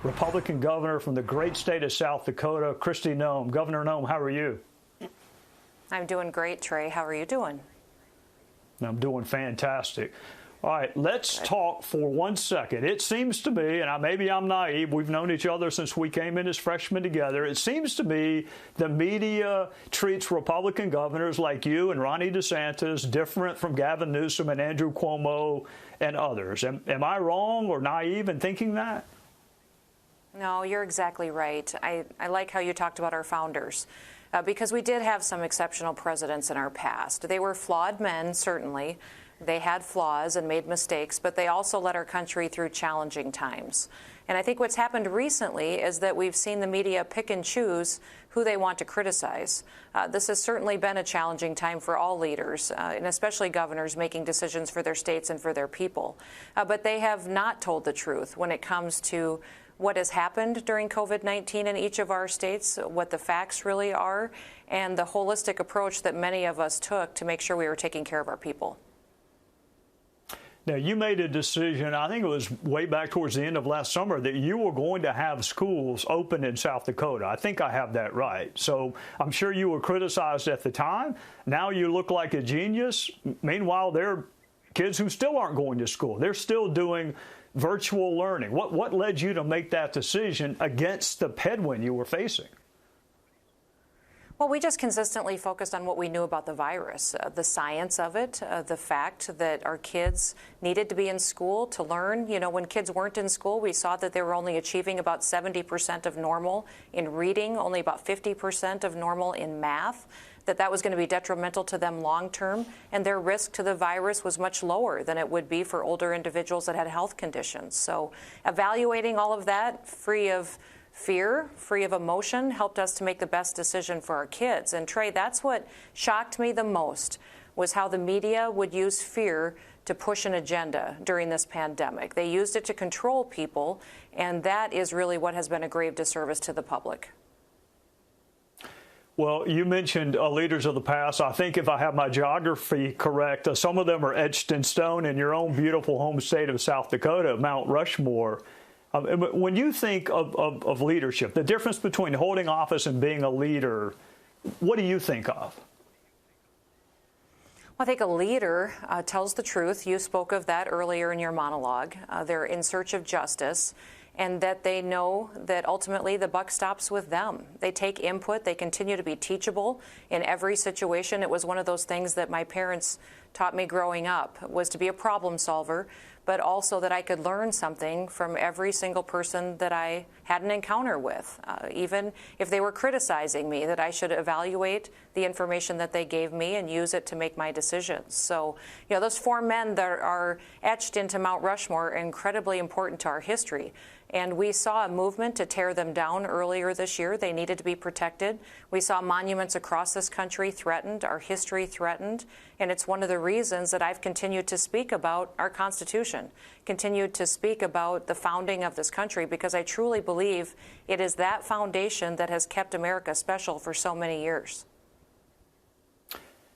Republican governor from the great state of South Dakota, Kristi Noem. Governor Noem, how are you? I'm doing great, Trey. How are you doing? I'm doing fantastic. All right, let's talk for 1 second. It seems to be, and maybe I'm naive, we've known each other since we came in as freshmen together. It seems to be the media treats Republican governors like you and Ronnie DeSantis different from Gavin Newsom and Andrew Cuomo and others. Am I wrong or naive in thinking that? No, you're exactly right. I like how you talked about our founders. Because we did have some exceptional presidents in our past. They were flawed men, certainly. They had flaws and made mistakes, but they also led our country through challenging times. And I think what's happened recently is that we've seen the media pick and choose who they want to criticize. This has certainly been a challenging time for all leaders, and especially governors making decisions for their states and for their people. But they have not told the truth when it comes to what has happened during COVID-19 in each of our states, what the facts really are, and the holistic approach that many of us took to make sure we were taking care of our people. Now, you made a decision, I think it was way back towards the end of last summer, that you were going to have schools open in South Dakota. I think I have that right. So I'm sure you were criticized at the time. Now you look like a genius. Meanwhile, there are kids who still aren't going to school. They're still doing virtual learning. What led you to make that decision against the headwind you were facing? Well, we just consistently focused on what we knew about the virus, the science of it, the fact that our kids needed to be in school to learn. You know, when kids weren't in school, we saw that they were only achieving about 70% of normal in reading, only about 50% of normal in math, that was going to be detrimental to them long term, and their risk to the virus was much lower than it would be for older individuals that had health conditions. So evaluating all of that, free of fear, free of emotion, helped us to make the best decision for our kids. And Trey, that's what shocked me the most, was how the media would use fear to push an agenda during this pandemic. They used it to control people, and that is really what has been a grave disservice to the public. Well, you mentioned leaders of the past. I think if I have my geography correct, some of them are etched in stone in your own beautiful home state of South Dakota, Mount Rushmore. When you think of leadership, the difference between holding office and being a leader, what do you think of? Well, I think a leader tells the truth. You spoke of that earlier in your monologue. They're in search of justice, and that they know that ultimately the buck stops with them. They take input. They continue to be teachable in every situation. It was one of those things that my parents taught me growing up, was to be a problem solver, but also that I could learn something from every single person that I had an encounter with. Even if they were criticizing me, that I should evaluate the information that they gave me and use it to make my decisions. So, you know, those four men that are etched into Mount Rushmore are incredibly important to our history. And we saw a movement to tear them down earlier this year. They needed to be protected. We saw monuments across this country threatened, our history threatened. And it's one of the reasons that I've continued to speak about our Constitution, continued to speak about the founding of this country, because I truly believe it is that foundation that has kept America special for so many years.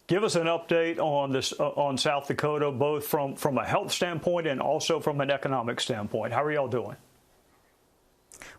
Give us an update on this, on South Dakota, both from a health standpoint and also from an economic standpoint. How are y'all doing?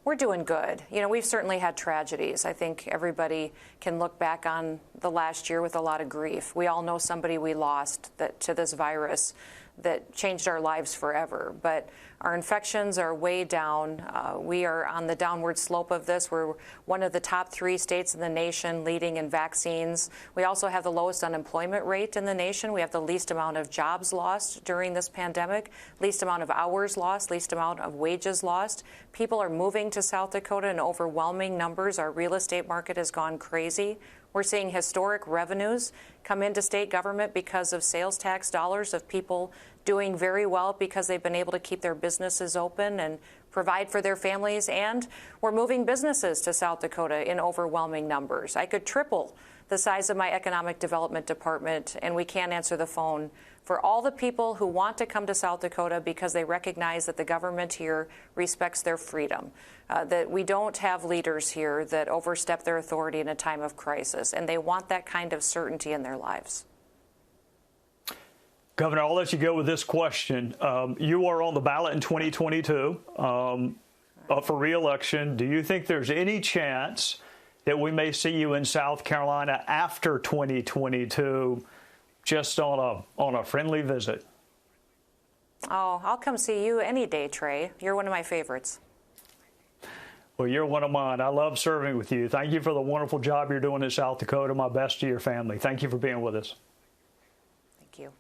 We're doing good. You know, we've certainly had tragedies. I think everybody can look back on the last year with a lot of grief. We all know somebody we lost to this virus that changed our lives forever. But our infections are way down. We are on the downward slope of this. We're one of the top 3 states in the nation leading in vaccines. We also have the lowest unemployment rate in the nation. We have the least amount of jobs lost during this pandemic, least amount of hours lost, least amount of wages lost. People are moving to South Dakota in overwhelming numbers. Our real estate market has gone crazy. We're seeing historic revenues come into state government because of sales tax dollars of people doing very well because they've been able to keep their businesses open and provide for their families. And we're moving businesses to South Dakota in overwhelming numbers. I could triple the size of my economic development department, and we can't answer the phone for all the people who want to come to South Dakota because they recognize that the government here respects their freedom, that we don't have leaders here that overstep their authority in a time of crisis, and they want that kind of certainty in their lives. Governor, I'll let you go with this question. You are on the ballot in 2022. up for re-election. Do you think there's any chance that we may see you in South Carolina after 2022, just on a friendly visit? Oh, I'll come see you any day, Trey. You're one of my favorites. Well, you're one of mine. I love serving with you. Thank you for the wonderful job you're doing in South Dakota. My best to your family. Thank you for being with us. Thank you.